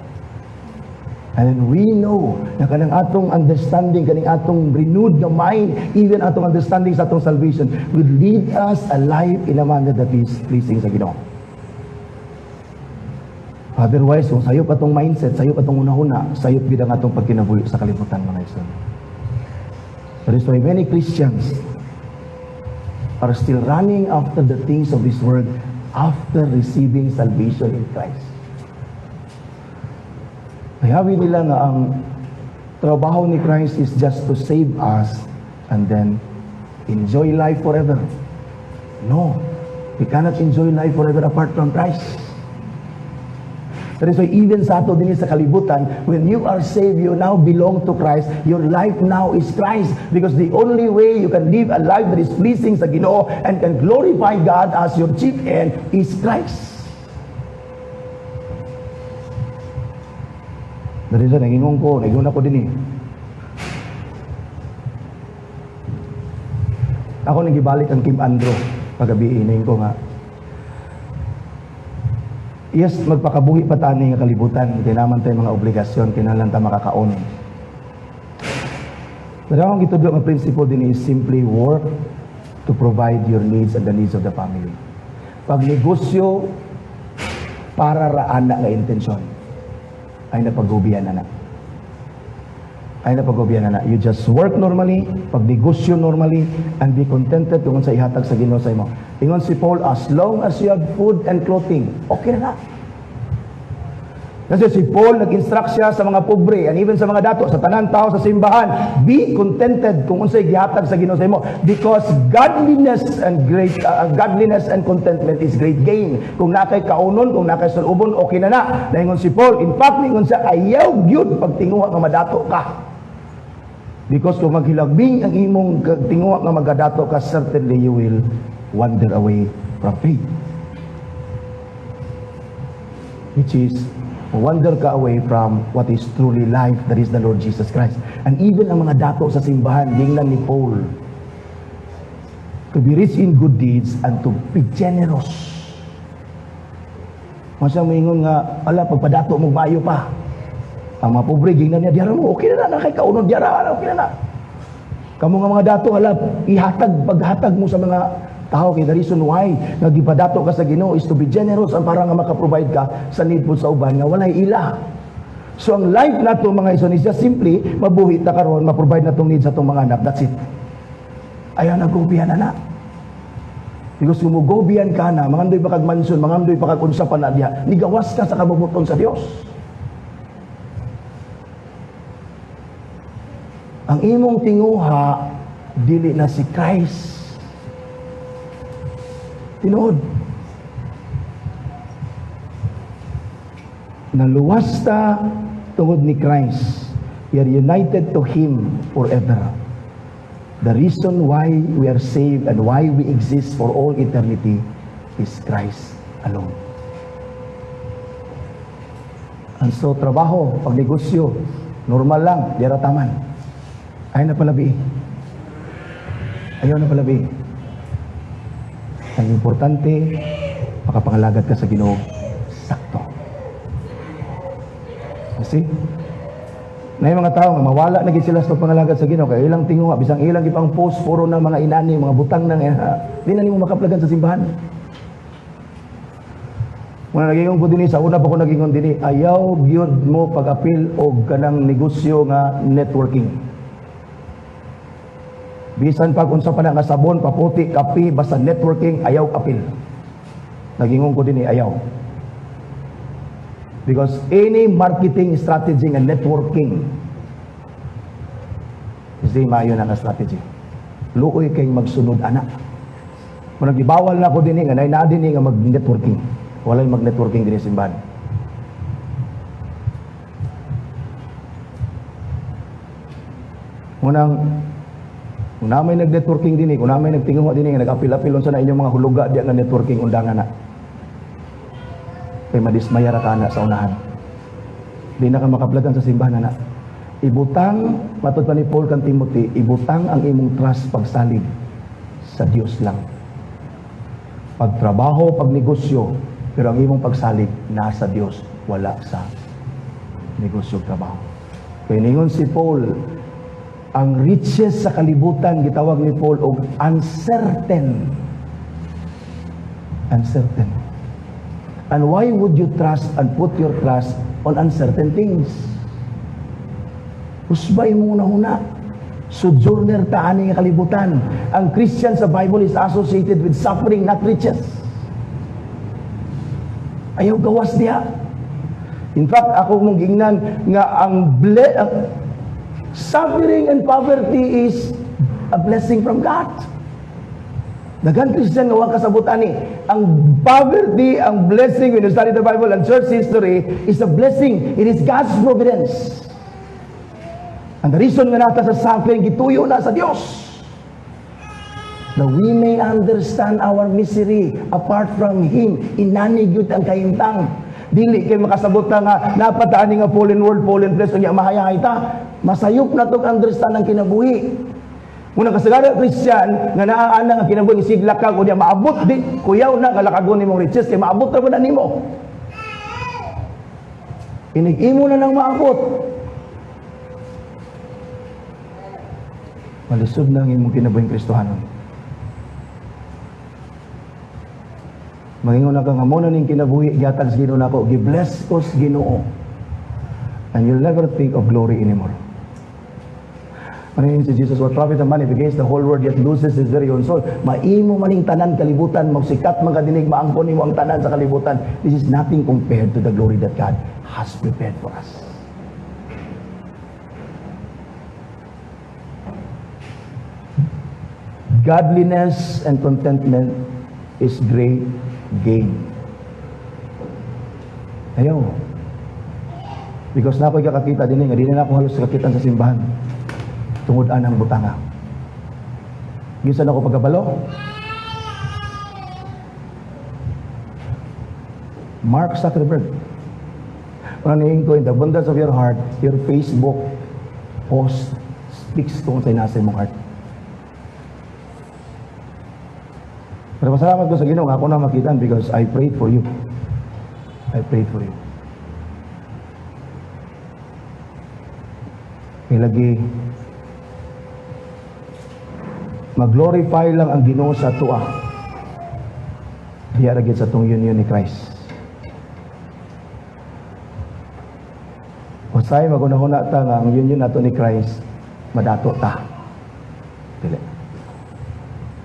And we know na kanang atong understanding, kanang atong renewed na mind, even atong understanding sa atong salvation, will lead us a life in a manner that is pleasing sa Ginoo. Otherwise, kung sayop atong mindset, sayop atong una-una, sayop gid ang atong pagkinabuhi sa kalibutan, mga igsoon. That is why many Christians are still running after the things of this world after receiving salvation in Christ. Hayawi nila nga ang trabaho ni Christ is just to save us and then enjoy life forever. No, we cannot enjoy life forever apart from Christ. That is why even sa ato din sa kalibutan, when you are saved, you now belong to Christ. Your life now is Christ. Because the only way you can live a life that is pleasing sa Ginoo and can glorify God as your chief end is Christ. That is why nagingon ako din eh. Ako nagibalik ang Kim Andro pagabi, inayin ko nga. Yes, magpakabuhi pa tani nga kalibutan, kinaman tayo mga obligasyon, kinalan ta makakaon. Pero akong gitudlo ang principle din is simply work to provide your needs and the needs of the family. Pag negosyo para raan na nga intensyon, ay napaggubiyan na. You just work normally, pag negosyo normally, and be contented kung sa ihatag sa Ginoo sa imo. Ingon si Paul, as long as you have food and clothing, okay na. Kasi si Paul nag-instruct siya sa mga pobre and even sa mga dato, sa tanan tao sa simbahan, be contented kung unsay gihatag sa Ginoo sa imo, because godliness and contentment is great gain. Kung nakay kaunon, kung nakay sulubon, okay na. Daingon si Paul, in fact, ingon siya, ayaw gyud pagtinguha nga madato ka. Because kung maghilagbing ang imong tinguha nga magadato ka, certainly you will wander away from faith. Which is, wander ka away from what is truly life, that is the Lord Jesus Christ. And even ang mga dato sa simbahan, dinglan ni Paul, to be rich in good deeds and to be generous. Masya maingon nga, ala, pagpadato mo maayo pa. Ang mga pobre, gingnan niya, diyara mo, okay na, kay kaunon, diyara, okay na. Kamu nga mga dato, ala, paghatag mo sa mga tao, kay the reason why nagipadato ka sa Ginoo is to be generous and para nga makaprovide ka sa need po sa uban nga walay ila. So ang life nato mga ison is just simply mabuhi ta karon, ma-provide na tong needs sa tong mga anak. That's it. Ayaw naggobihan na. Because kung mugobihan ka na, mangandoy pa kag mansyon, mangandoy pa kag unsa pa na diha, nigawas ka sa kabubuton sa Dios. Ang imong tinguha dili na si Christ. Tinuod. Naluwas ta tungod ni Christ. We are united to Him forever. The reason why we are saved and why we exist for all eternity is Christ alone. And so, trabaho, pagnegosyo, normal lang, di rataman. Ayaw na palabi. Ang importante, makapangalagat ka sa Ginoo, sakto. Kasi, na yung mga tao, mawala na sila sa pangalagat sa Ginoo, kaya ilang tinguha, bisang ilang ipang post, puro na mga inani, mga butang na, di na mo makaplagan sa simbahan. Muna nagingon ko din sa una pa ko nagingon din, ayaw gyud mo pag-apil o kanang negosyo nga networking. Bisan pag unsa pa na nga sabon, paputi, kapi, basta networking, ayaw apil. Nagingon ko din ayaw. Because any marketing strategy and networking is di maayo na strategy. Luoy kay magsunod anak. Kung nagibawal na ko din nga, na din nga mag-networking. Walay mag-networking din sa simbahan. Unang kung namay nag-networking din kung namay nagtinguha din nga nag-apil-apil sa na inyong mga huluga diya nga networking undangan na. Kay madismaya ra ka na sa unahan. Di na ka makaplagan sa simbahan na. Ibutang, matod pa ni Paul kang Timothy, ibutang ang imong trust pagsalig sa Dios lang. Pagtrabaho, pagnegosyo, pero ang imong pagsalig nasa Dios, wala sa negosyo trabaho. Kaya ningon si Paul, ang riches sa kalibutan gitawag ni Paul og uncertain. Uncertain. And why would you trust and put your trust on uncertain things? Usbay mo una-una. Sojourner ta ani nga kalibutan. Ang Christian sa Bible is associated with suffering, not riches. Ayaw gawas diha. In fact, ako mong gingnan nga ang suffering and poverty is a blessing from God. Daghang Christian nga wa kasabot ani. Ang poverty, ang blessing, when you study the Bible and church history, is a blessing. It is God's providence. And the reason nga nata sa suffering, gituyo na sa Dios. That we may understand our misery apart from Him. Inanigyot ang kahintang. Dili kay makasabot na nga napataani nga fallen world, fallen flesh, unya mahayahay ta. Masayop na tong understand ang kinabuhi. Muna kasagaran Christian nga naaana nga kinabuhi sigla ka unya maabot di kuyaw na nga lakagon nimong riches kay maabot ra na nimo. Inig-imo na nang maabot. Malisod na ang imong kinabuhing Kristohanon. Magingon na ka nga muna ning kinabuhi gihatag sa Ginoo nako, gi-bless ko sa Ginoo. And you'll never think of glory anymore. Manin si Jesus, what profit a man if he gains the whole world yet loses his very own soul? Maimo maning tanan kalibutan, magsikat magadinig, maangkon nimo ang tanan sa kalibutan. This is nothing compared to the glory that God has prepared for us. Godliness and contentment is great gain. Ayaw. Because na ako'y kakakita din nga, di na ako halos kakitan sa simbahan. Tungod anang butanga. Ginsan ako pagkabalo. Mark Zuckerberg. Unahin ko, in the abundance of your heart, your Facebook post speaks kung sa'yo nasa mong heart. Pero masalamat ko sa Ginoo, ako na makitan because I prayed for you. I prayed for you. May lagi mag-glorify lang ang Ginoo sa tuwa. Diya lagi sa tong union ni Christ. Usay magunahuna ta nga ang union nato ni Christ madato ta. Dili.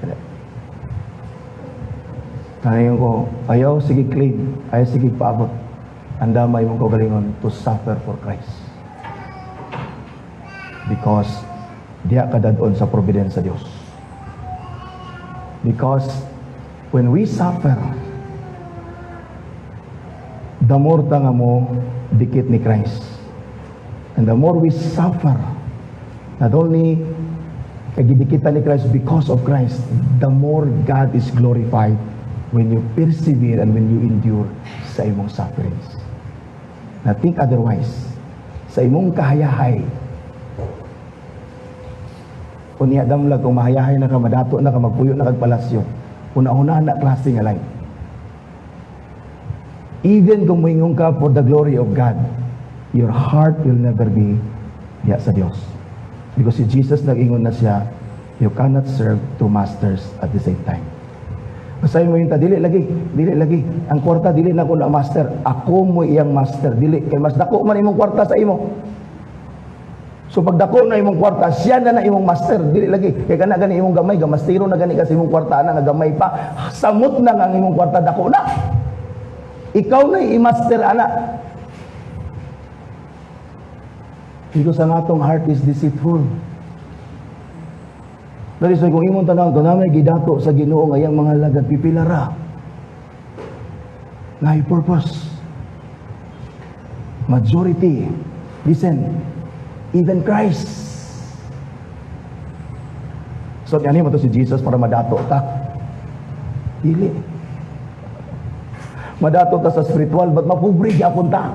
Dili. Kanayon ko, ayaw sige claim, ayaw sige paabot. Ang damay mong kagalingon to suffer for Christ. Because diya kadadon sa providence sa Dios. Because when we suffer, the more ta nga mo dikit ni Christ. And the more we suffer, not only kagidikitan ni Christ because of Christ, the more God is glorified when you persevere and when you endure sa imong sufferings. Now think otherwise. Sa imong kahayahay, kung niadam lang, kung mahayahay na ka, madato na ka, magpuyo na kagpalasyo, una-una na klase nga lang. Even kung moingon ka for the glory of God, your heart will never be diya sa Dios. Because si Jesus nag-ingon na siya, you cannot serve two masters at the same time. Basahin mo yun ta, dili lagi. Ang kwarta, dili na ko na master. Ako mo iyang master. Dili, kay mas dako man imong kwarta sa imo. So pag dako na imong kwarta, siya na imong master. Dili lagi. Kay kana gani imong gamay, gamastiro na gani kasi imong kwarta na nga gamay pa. Samot na nga ang imong kwarta, dako na. Ikaw na i-master ana. Because ang atong heart is deceitful. Dali sa kung imong tanang, kung naman gidato sa Ginoo ngayang mga lagad pipilara. Na purpose. Majority. Listen. Even Christ. So, yan mo to si Jesus para madato ta. Dili. Madato ta sa spiritual, but mapubre gyapon ta.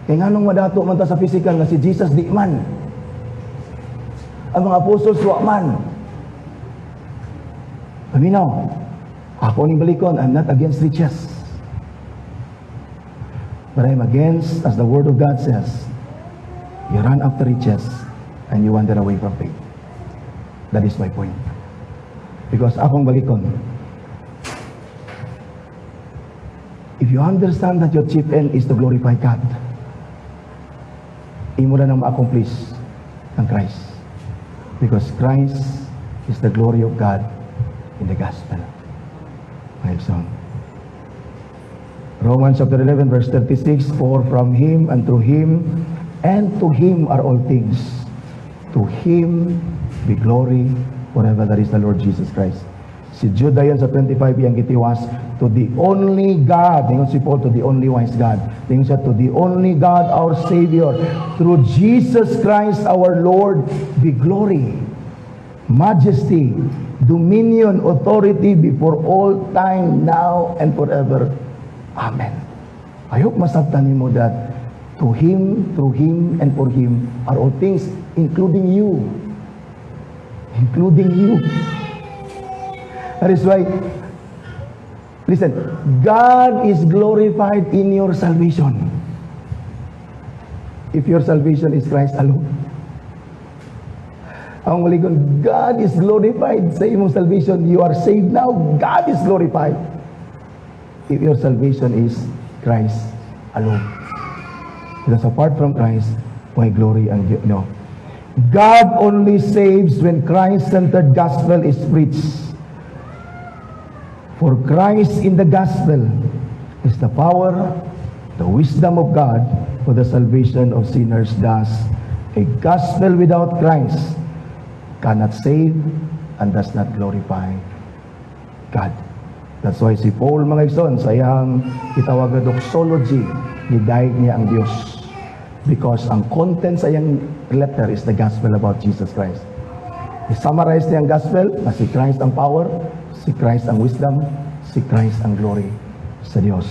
Kaya nga nung madato man ta sa physical nga si Jesus di man. Ang mga apostles, wa man. Paminaw, ako ning balikon, I'm not against riches. But I'm against, as the Word of God says, you run after riches and you wander away from faith. That is my point. Because akong balikon, if you understand that your chief end is to glorify God, imo na nang ma-accomplish ang Christ. Because Christ is the glory of God in the gospel. My son. Romans chapter 11 verse 36, for from Him and through Him and to Him are all things. To Him be glory forever. That is the Lord Jesus Christ. Si Judah yan sa 25 yang gitiwas, to the only God, tingnan si Paul, to the only wise God. Tingnan siya, to the only God, our Savior, through Jesus Christ our Lord, be glory, majesty, dominion, authority before all time, now and forever. Amen. I hope masabtan mo that to Him, through Him, and for Him are all things, including you. Including you. That is why, listen, God is glorified in your salvation. If your salvation is Christ alone. Ang malikon, God is glorified sa imong salvation. You are saved now. God is glorified. If your salvation is Christ alone. Because apart from Christ, why glory and no. God only saves when Christ-centered gospel is preached. For Christ in the gospel is the power, the wisdom of God for the salvation of sinners. Thus, a gospel without Christ cannot save and does not glorify God. That's why si Paul, mga igsoon, sa iyang itawag na doxology, nidaig niya ang Diyos. Because ang content sa iyang letter is the gospel about Jesus Christ. I-summarize niya ang gospel na si Christ ang power, si Christ ang wisdom, si Christ ang glory sa Diyos.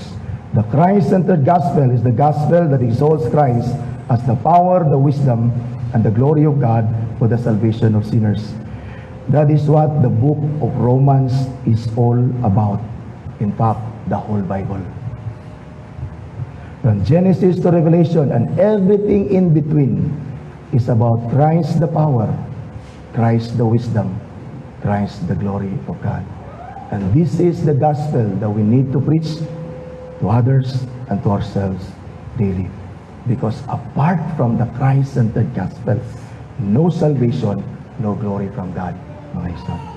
The Christ-centered gospel is the gospel that exalts Christ as the power, the wisdom, and the glory of God for the salvation of sinners. That is what the book of Romans is all about. In fact, the whole Bible. From Genesis to Revelation and everything in between is about Christ the power, Christ the wisdom, Christ the glory of God. And this is the gospel that we need to preach to others and to ourselves daily. Because apart from the Christ-centered gospel, no salvation, no glory from God. Mga son.